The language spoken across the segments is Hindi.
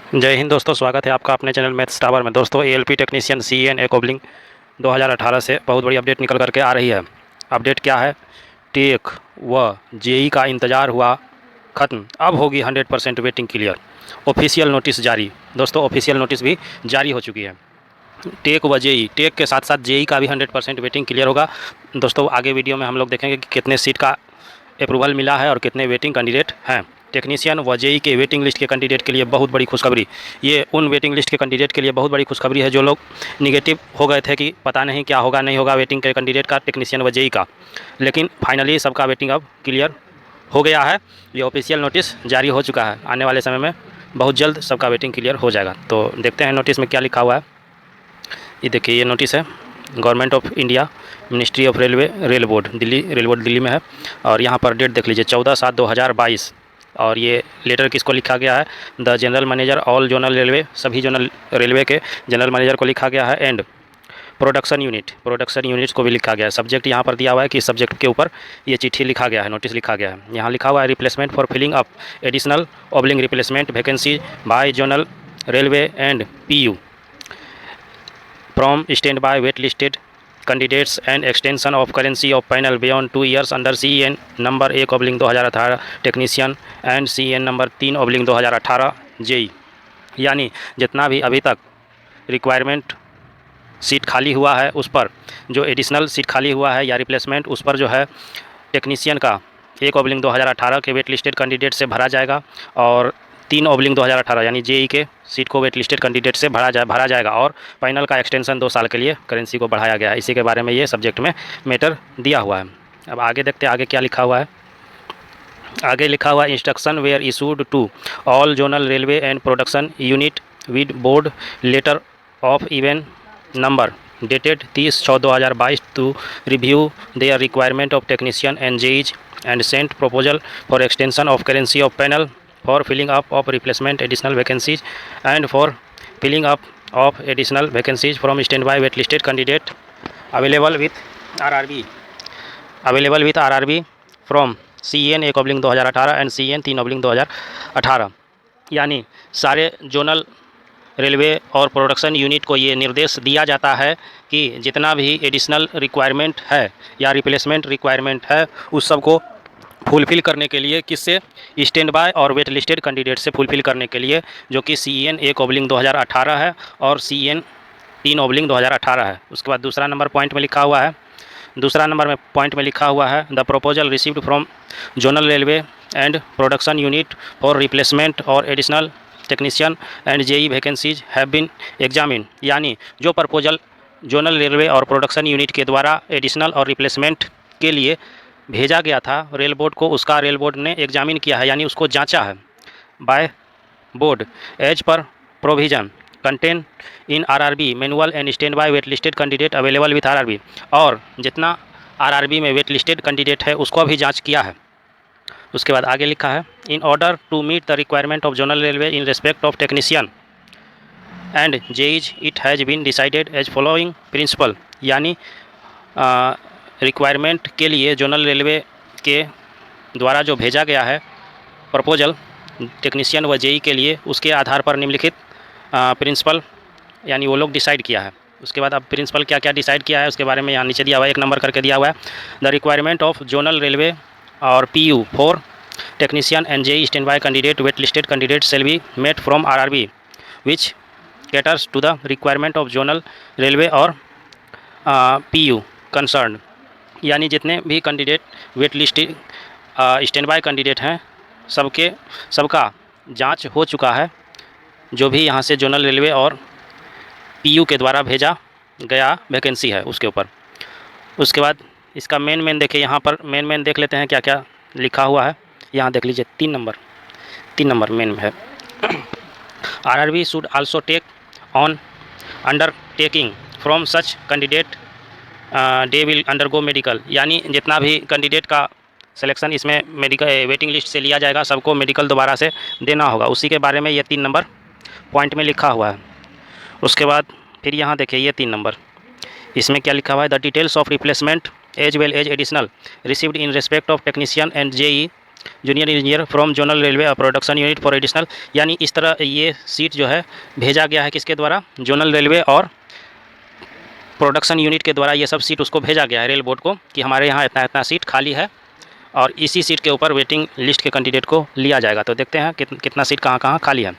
जय हिंद दोस्तों, स्वागत है आपका अपने चैनल मैथ्स टावर में। दोस्तों एएलपी टेक्नीशियन CN एक ओब्लिंग 2018 से बहुत बड़ी अपडेट निकल करके आ रही है। अपडेट क्या है? टेक व जेई का इंतज़ार हुआ ख़त्म, अब होगी 100% वेटिंग क्लियर। ऑफिशियल नोटिस जारी। दोस्तों ऑफिशियल नोटिस भी जारी हो चुकी है। टेक व जेई, टेक के साथ साथ जेई का भी 100% वेटिंग क्लियर होगा। दोस्तों आगे वीडियो में हम लोग देखेंगे कि कितने सीट का अप्रूवल मिला है और कितने वेटिंग कैंडिडेट हैं। टेक्नीशियन व जेई के वेटिंग लिस्ट के कैंडिडेट के लिए बहुत बड़ी खुशखबरी। ये उन वेटिंग लिस्ट के कैंडिडेट के लिए बहुत बड़ी खुशखबरी है जो लोग निगेटिव हो गए थे कि पता नहीं क्या होगा नहीं होगा वेटिंग के कैंडिडेट का, टेक्नीशियन व जेई का। लेकिन फाइनली सबका वेटिंग अब क्लियर हो गया है। ये ऑफिशियल नोटिस जारी हो चुका है। आने वाले समय में बहुत जल्द सबका वेटिंग क्लियर हो जाएगा। तो देखते हैं नोटिस में क्या लिखा हुआ है। ये देखिए, ये नोटिस है government of India, ministry of railway, rail board Delhi, rail board Delhi में है। और यहाँ पर डेट देख लीजिए 14/7/2022। और ये लेटर किसको लिखा गया है? The general manager all zonal railway, सभी जोनल रेलवे के जनरल मैनेजर को लिखा गया है। एंड प्रोडक्शन यूनिट्स को भी लिखा गया है। सब्जेक्ट यहाँ पर दिया हुआ है कि सब्जेक्ट के ऊपर ये चिट्ठी लिखा गया है, नोटिस लिखा गया है। यहाँ लिखा हुआ है replacement for filling up additional ओब्लिंग replacement vacancy by zonal railway and PU from standby wait listed candidates and extension of currency of panel beyond 2 years under CEN number 1/2018 technician and CEN number 3/2018 JE. यानी जितना भी अभी तक रिक्वायरमेंट सीट खाली हुआ है उस पर, जो एडिशनल सीट खाली हुआ है या रिप्लेसमेंट, उस पर जो है टेक्नीशियन का 1/2018 के वेट लिस्टेड कैंडिडेट से भरा जाएगा। और 3/2018 यानी जेई के सीट को वेट लिस्टेड कैंडिडेट से भरा जाएगा। और फाइनल का एक्सटेंशन 2 साल के लिए करेंसी को बढ़ाया गया है। इसी के बारे में ये सब्जेक्ट में मैटर दिया हुआ है। अब आगे देखते हैं आगे क्या लिखा हुआ है। आगे लिखा हुआ instruction were issued to all zonal railway and production unit with board letter of event number dated 30/6/2022 to review their requirement of technician and JEs and sent proposal for extension of currency of panel for filling up of replacement additional vacancies and for filling up of additional vacancies from standby waitlisted candidate available with RRB from CEN 1/2018 and CEN 3/2018। यानी सारे जोनल रेलवे और प्रोडक्शन यूनिट को ये निर्देश दिया जाता है कि जितना भी एडिशनल रिक्वायरमेंट है या रिप्लेसमेंट रिक्वायरमेंट है उस सब को फुलफ़िल करने के लिए, किससे? स्टैंड बाय और वेट लिस्टेड कैंडिडेट से फुलफ़िल करने के लिए, जो कि CEN 1/2018 है और CEN 3/2018 है। उसके बाद दूसरा नंबर पॉइंट में लिखा हुआ है, दूसरा नंबर में पॉइंट में लिखा हुआ है the proposal received from zonal railway and production unit for replacement or additional technician and JE vacancies have been examine. यानी जो प्रपोजल जोनल रेलवे और प्रोडक्शन यूनिट के द्वारा एडिशनल और रिप्लेसमेंट के लिए भेजा गया था रेल बोर्ड को, उसका रेल बोर्ड ने एग्जामिन किया है, यानी उसको जांचा है। By board as per provision contain in RRB manual and stand by wait listed candidate available with RRB। और जितना RRB में वेट लिस्टेड कैंडिडेट है उसको भी जांच किया है। उसके बाद आगे लिखा है in order to meet the requirement of zonal railway in respect of technician and JEs it has been decided as following principle. यानी रिक्वायरमेंट के लिए जोनल रेलवे के द्वारा जो भेजा गया है प्रपोजल टेक्नीशियन व जेई के लिए, उसके आधार पर निम्नलिखित प्रिंसिपल यानी वो लोग डिसाइड किया है। उसके बाद अब प्रिंसिपल क्या क्या डिसाइड किया है उसके बारे में यहाँ नीचे दिया हुआ है, 1 नंबर करके दिया हुआ है। The requirement of zonal railway और PU for technician and JE stand by candidate wait listed candidate shall be met from RRB which caters to the requirement of zonal railway और PU कंसर्न। यानी जितने भी candidate wait list stand by candidate हैं सबका जांच हो चुका है, जो भी यहाँ से जोनल रेलवे और PU के द्वारा भेजा गया वैकेंसी है उसके ऊपर। उसके बाद इसका मेन देखिए, यहाँ पर मेन देख लेते हैं क्या क्या लिखा हुआ है। यहाँ देख लीजिए 3 नंबर मेन में है RRB should also take on undertaking from such candidate they will undergo medical. यानी जितना भी कैंडिडेट का सिलेक्शन इसमें मेडिकल वेटिंग लिस्ट से लिया जाएगा सबको मेडिकल दोबारा से देना होगा। उसी के बारे में ये 3 नंबर पॉइंट में लिखा हुआ है। उसके बाद फिर यहाँ देखिए ये 3 नंबर, इसमें क्या लिखा हुआ है the details of replacement as well as additional received in respect of technician and JE junior engineer from zonal railway और प्रोडक्शन यूनिट फॉर एडिशनल, यानी इस तरह ये सीट जो है भेजा गया है किसके द्वारा, जोनल रेलवे और प्रोडक्शन यूनिट के द्वारा ये सब सीट उसको भेजा गया है रेल बोर्ड को कि हमारे यहाँ इतना इतना सीट खाली है और इसी सीट के ऊपर वेटिंग लिस्ट के कैंडिडेट को लिया जाएगा। तो देखते हैं कितना सीट कहाँ कहाँ खाली है।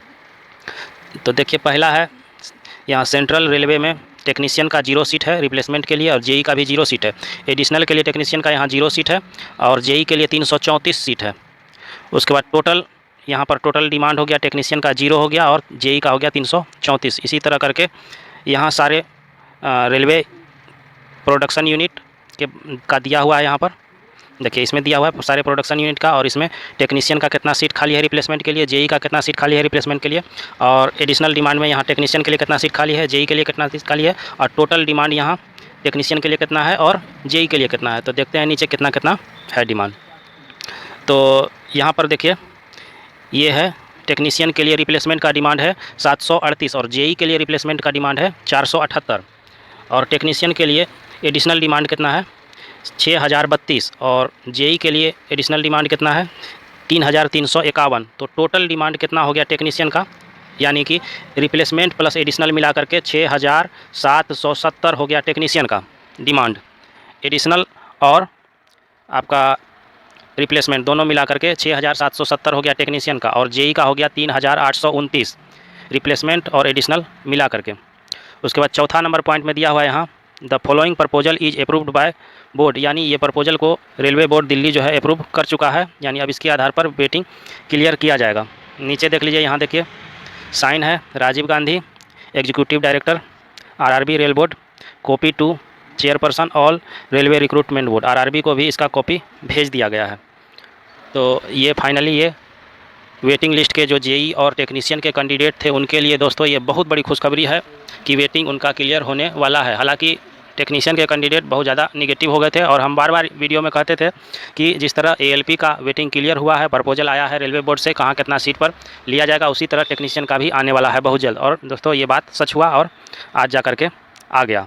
तो देखिए पहला है यहाँ सेंट्रल रेलवे में टेक्नीशियन का 0 सीट है रिप्लेसमेंट के लिए और जेई का भी 0 सीट है। एडिशनल के लिए टेक्नीशियन का यहाँ 0 सीट है और जेई के लिए 334 सीट है। उसके बाद टोटल यहाँ पर टोटल डिमांड हो गया, टेक्नीशियन का 0 हो गया और जेई का हो गया 334। इसी तरह करके यहाँ सारे रेलवे प्रोडक्शन यूनिट का दिया हुआ है। यहाँ पर देखिए इसमें दिया हुआ है सारे प्रोडक्शन यूनिट का और इसमें टेक्नीशियन का कितना सीट खाली है रिप्लेसमेंट के लिए, जेई का कितना सीट खाली है रिप्लेसमेंट के लिए और एडिशनल डिमांड में यहाँ टेक्नीशियन के लिए कितना सीट खाली है, जेई के लिए कितना सीट खाली है और टोटल डिमांड यहाँ टेक्नीशियन के लिए कितना है और जेई के लिए कितना है। तो देखते हैं नीचे कितना कितना है डिमांड। तो यहाँ पर देखिए ये है टेक्नीशियन के लिए रिप्लेसमेंट का डिमांड है 738 और जेई के लिए रिप्लेसमेंट का डिमांड है 478 और टेक्नीशियन के लिए एडिशनल डिमांड कितना है 6032 और जेई के लिए एडिशनल डिमांड कितना है 3351। तो टोटल डिमांड कितना हो गया टेक्नीशियन का, यानी कि रिप्लेसमेंट प्लस एडिशनल मिला करके 6770 हो गया टेक्नीशियन का डिमांड। एडिशनल और आपका रिप्लेसमेंट दोनों मिला करके 6770 हो गया टेक्नीशियन का और जेई का हो गया 3829 रिप्लेसमेंट और एडिशनल मिला करके। उसके बाद चौथा नंबर पॉइंट में दिया हुआ है यहाँ the following proposal is approved by board, यानी ये प्रपोजल को रेलवे बोर्ड दिल्ली जो है अप्रूव कर चुका है, यानी अब इसके आधार पर वेटिंग क्लियर किया जाएगा। नीचे देख लीजिए, यहाँ देखिए साइन है Rajiv Gandhi executive director RRB rail board, copy to chairperson all railway recruitment board, RRB को भी इसका कॉपी भेज दिया गया है। तो ये फाइनली ये वेटिंग लिस्ट के जो जेई और टेक्नीशियन के कैंडिडेट थे उनके लिए दोस्तों ये बहुत बड़ी खुशखबरी है कि वेटिंग उनका क्लियर होने वाला है। हालांकि टेक्नीशियन के कैंडिडेट बहुत ज़्यादा निगेटिव हो गए थे और हम बार बार वीडियो में कहते थे कि जिस तरह एएलपी का वेटिंग क्लियर हुआ है, प्रपोजल आया है रेलवे बोर्ड से कहाँ कितना सीट पर लिया जाएगा, उसी तरह टेक्नीशियन का भी आने वाला है बहुत जल्द। और दोस्तों ये बात सच हुआ और आज जा कर के आ गया।